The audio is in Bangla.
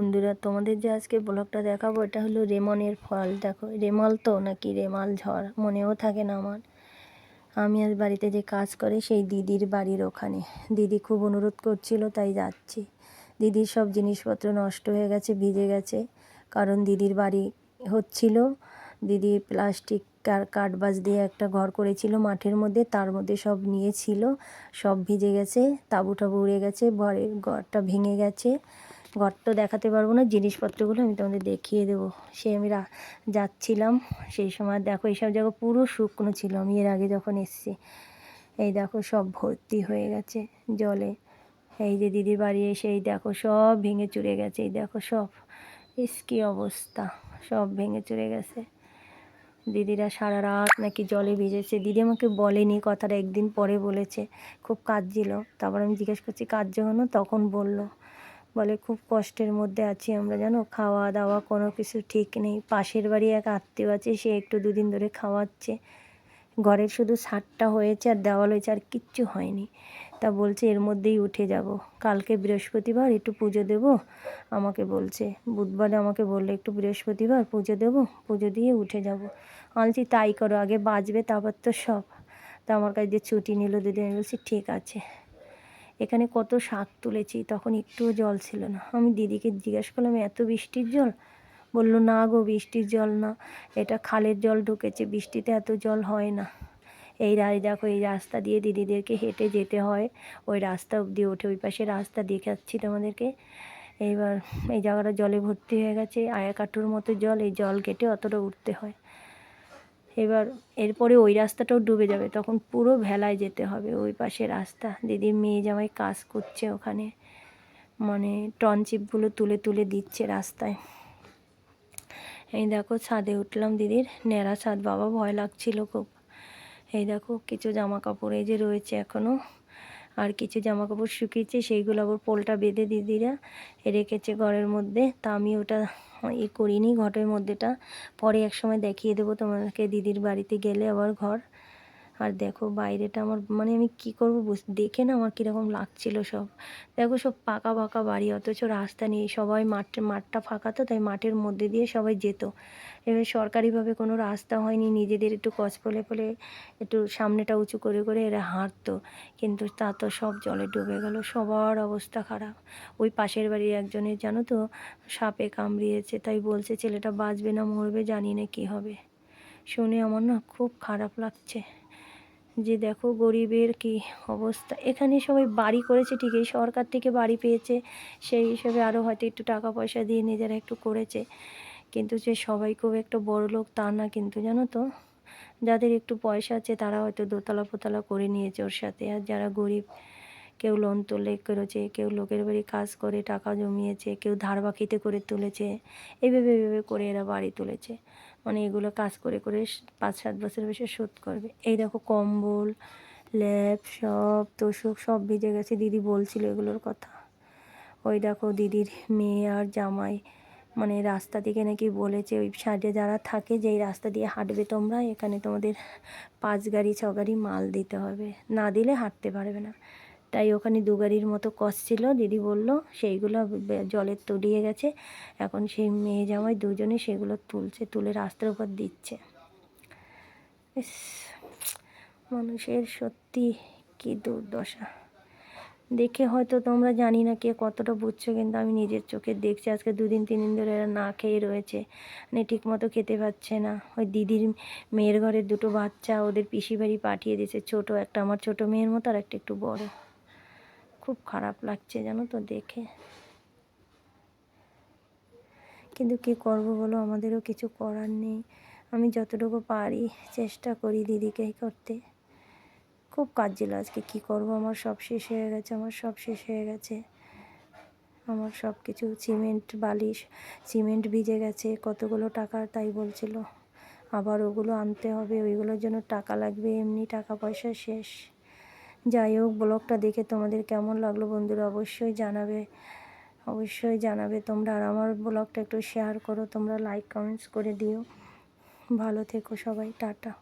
বন্ধুরা, তোমাদের যে আজকে ব্লগটা দেখাবো এটা হলো রেমনের ফল। দেখো রেমাল তো নাকি রেমাল ঝড় মনেও থাকে না আমার। আমি আজ বাড়িতে যে কাজ করে সেই দিদির বাড়ির ওখানে, দিদি খুব অনুরোধ করছিল তাই যাচ্ছি। দিদির সব জিনিসপত্র নষ্ট হয়ে গেছে, ভিজে গেছে, কারণ দিদির বাড়ি হচ্ছিল। দিদি প্লাস্টিক কাঠবাস দিয়ে একটা ঘর করেছিল মাঠের মধ্যে, তার মধ্যে সব নিয়েছিল, সব ভিজে গেছে, তাঁবু টাবু উড়ে গেছে, ঘরের ঘরটা ভেঙে গেছে। ঘর তো দেখাতে পারবো না, জিনিসপত্রগুলো আমি তোমাদের দেখিয়ে দেবো। আমি যাচ্ছিলাম সেই সময় দেখো এইসব জায়গা পুরো শুকনো ছিল, আমি এর আগে যখন এসেছি। এই দেখো সব ভর্তি হয়ে গেছে জলে। এই যে দিদির বাড়ি এসে এই দেখো সব ভেঙে চুরে গেছে, এই দেখো সব, কী অবস্থা, সব ভেঙে চুরে গেছে। দিদিরা সারা রাত নাকি জলে ভিজেছে। দিদি আমাকে বলেনি কথাটা, একদিন পরে বলেছে, খুব কাঁদছিল। তারপর আমি জিজ্ঞেস করছি কাঁদছো কেন, তখন বলে খুব কষ্টের মধ্যে আছি আমরা, জানো, খাওয়া দাওয়া কোনো কিছু ঠিক নেই। পাশের বাড়ি এক আত্মীয় আছে, সে একটু দুদিন ধরে খাওয়াচ্ছে। ঘরের শুধু ছাদটা হয়েছে আর দেওয়াল হয়েছে, আর কিচ্ছু হয়নি। তা বলছে এর মধ্যেই উঠে যাব, কালকে বৃহস্পতিবার একটু পুজো দেব আমাকে বলছে। বুধবারে আমাকে বললে একটু বৃহস্পতিবার পুজো দেব, পুজো দিয়ে উঠে যাব। বলছি তাই করো, আগে বাঁচবে তারপর তো সব। তা আমার কাছে যে ছুটি নিল দিদি, আমি বলছি ঠিক আছে। এখানে কত শাক তুলেছি, তখন একটুও জল ছিল না। আমি দিদিকে জিজ্ঞেস করলাম এত বৃষ্টির জল? বললো না গো, বৃষ্টির জল না, এটা খালের জল ঢুকেছে, বৃষ্টিতে এত জল হয় না। দেখো এই রাস্তা দিয়ে দিদিদেরকে হেঁটে যেতে হয়, ওই রাস্তা অবধি ওঠে, ওই পাশে রাস্তা দেখাচ্ছি তোমাদেরকে। এইবার এই জায়গাটা জলে ভর্তি হয়ে গেছে, আয়াকাটুর মতো জল, এই জল কেটে অতটা উঠতে হয়। এবার এরপরে ওই রাস্তাটাও ডুবে যাবে, তখন পুরো ভেলায় যেতে হবে, ওই পাশে রাস্তা। দিদির মেয়ে জামাই কাজ করছে ওখানে, মানে টনচিপগুলো তুলে তুলে দিচ্ছে রাস্তায়। এই দেখো ছাদে উঠলাম, দিদির ন্যাড়া ছাদ, বাবা ভয় লাগছিল খুব। এই দেখো কিছু জামা কাপড় এই যে রয়েছে এখনও, আর কিছু জামা কাপড় শুকিয়েছে, সেইগুলো আবার পোলটা বেঁধে দিদিরা রেখেছে ঘরের মধ্যে। তা আমি ওটা করিনি, ঘরের মধ্যেটা পরে এক সময় দেখিয়ে দেবো তোমাদেরকে, দিদির বাড়িতে গেলে আবার ঘর। আর দেখো বাইরেটা আমার, মানে আমি কি করবো দেখে না আমার কীরকম লাগছিল সব। দেখো সব পাকা পাকা বাড়ি, অথচ রাস্তা নেই। সবাই মাঠটা ফাঁকা তো, তাই মাঠের মধ্যে দিয়ে সবাই যেত। এবার সরকারিভাবে কোনো রাস্তা হয়নি, নিজেদের একটু ফলে একটু সামনেটা উঁচু করে করে এরা হাঁটতো, কিন্তু তা তো সব জলে ডুবে গেল, সবার অবস্থা খারাপ। ওই পাশের বাড়ির একজনের জানো তো সাপে কামড়িয়েছে, তাই বলছে ছেলেটা বাঁচবে না মরবে জানি না কী হবে। শুনে আমার না খুব খারাপ লাগছে যে দেখো গরিবের কি অবস্থা। এখানে সবাই বাড়ি করেছে ঠিকই, সরকার থেকে বাড়ি পেয়েছে, সেই হিসেবে আরও হয়তো একটু টাকা পয়সা দিয়ে নিজেরা একটু করেছে, কিন্তু যে সবাই খুব একটা বড় লোক তা না, কিন্তু জানো তো যাদের একটু পয়সা আছে তারা হয়তো দোতলা ফোতলা করে নিয়েছে ওর সাথে। আর যারা গরিব, কেউ লোন তুলে করেছে, কেউ লোকের বাড়ি কাজ করে টাকা জমিয়েছে, কেউ ধার বাকিতে করে তুলেছে, এইভাবে করে এরা বাড়ি তুলেছে। মানে এগুলো কাজ করে করে 5-7 বছর বেশি শোধ করবে। এই দেখো কম্বল, ল্যাপ, সব তোষক সব ভিজে গেছে, দিদি বলছিল এগুলোর কথা। ওই দেখো দিদির মেয়ে আর জামাই, মানে রাস্তা থেকে নাকি বলেছে ওই সাইডে যারা থাকে যে এই রাস্তা দিয়ে হাঁটবে তোমরা, এখানে তোমাদের 5 গাড়ি 6 গাড়ি মাল দিতে হবে, না দিলে হাঁটতে পারবে না। তাই ওখানে 2 গাড়ির মতো ছিল, দিদি বলল সেইগুলো জলে তলিয়ে গেছে। এখন সেই মেয়ে জামাই দুজনে সেগুলো তুলে রাস্তার উপর দিচ্ছে। মানুষের সত্যি কি দুর্দশা, দেখে হয়তো তোমরা জানি না কে কতটা বুঝছো, কিন্তু আমি নিজের চোখে দেখছি। আজকে 2-3 দিন ধরে এরা না খেয়ে রয়েছে, মানে ঠিক মতো খেতে পাচ্ছে না। ওই দিদির মেয়ের ঘরের 2টো বাচ্চা ওদের পিসি বাড়ি পাঠিয়ে দিয়েছে, ছোটো একটা আমার ছোটো মেয়ের মতো আর একটা একটু বড়। খুব খারাপ লাগছে জানো তো দেখে, কিন্তু কী করবো বলো, আমাদেরও কিছু করার নেই। আমি যতটুকু পারি চেষ্টা করি দিদিকে করতে। খুব কাজ ছিল আজকে, কী করবো, আমার সব শেষ হয়ে গেছে, আমার সব শেষ হয়ে গেছে। আমার সব কিছু সিমেন্ট ভিজে গেছে, কতগুলো টাকা তাই বলছিল, আবার ওগুলো আনতে হবে, ওইগুলোর জন্য টাকা লাগবে, এমনি টাকা পয়সা শেষ। যাই হোক, ব্লগটা দেখে তোমাদের কেমন লাগলো বন্ধুরা অবশ্যই জানাবে তোমরা। আর আমার ব্লগটা একটু শেয়ার করো তোমরা, লাইক কমেন্টস করে দিও। ভালো থেকো সবাই, টাটা।